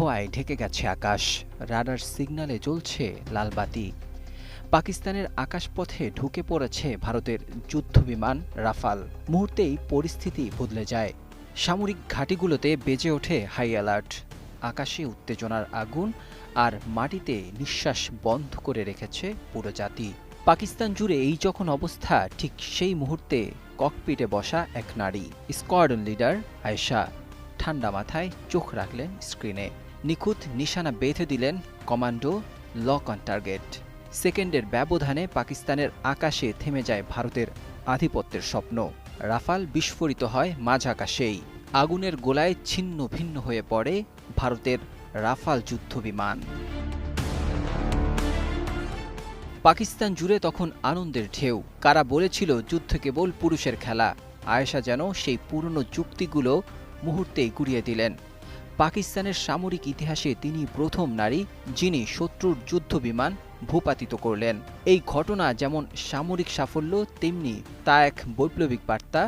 ধোঁয়ায় ঢেকে গেছে আকাশ, রাডার সিগন্যালে জ্বলছে লাল বাতি। পাকিস্তানের আকাশপথে ঢুকে পড়েছে ভারতের যুদ্ধবিমান রাফাল। মুহূর্তেই পরিস্থিতি বদলে যায়। সামরিক ঘাঁটিগুলোতে বেজে ওঠে হাই অ্যালার্ট। আকাশে উত্তেজনার আগুন, আর মাটিতে নিঃশ্বাস বন্ধ করে রেখেছে পুরো জাতি। পাকিস্তান জুড়ে এই যখন অবস্থা, ঠিক সেই মুহূর্তে ককপিটে বসা এক নারী, স্কোয়াড্রন লিডার আয়েশা, ঠান্ডা মাথায় চোখ রাখলেন স্ক্রিনে। নিখুঁত নিশানা বেঁধে দিলেন কমান্ডো, লক অন টার্গেট। সেকেন্ডের ব্যবধানে পাকিস্তানের আকাশে থেমে যায় ভারতের আধিপত্যের স্বপ্ন। রাফাল বিস্ফোরিত হয় মাঝ আকাশেই। আগুনের গোলায় ছিন্ন ভিন্ন হয়ে পড়ে ভারতের রাফাল যুদ্ধবিমান। পাকিস্তান জুড়ে তখন আনন্দের ঢেউ। কারা বলেছিল যুদ্ধ কেবল পুরুষের খেলা, আয়েশা যেন সেই পুরনো যুক্তিগুলো মুহূর্তেই গুড়িয়ে দিলেন। পাকিস্তানের সামরিক ইতিহাসে তিনি প্রথম নারী যিনি শত্রুর যুদ্ধবিমান ভূপাতিত করলেন। এই ঘটনা যেমন সামরিক সাফল্য, তেমনি তা এক বৈপ্লবিক বার্তা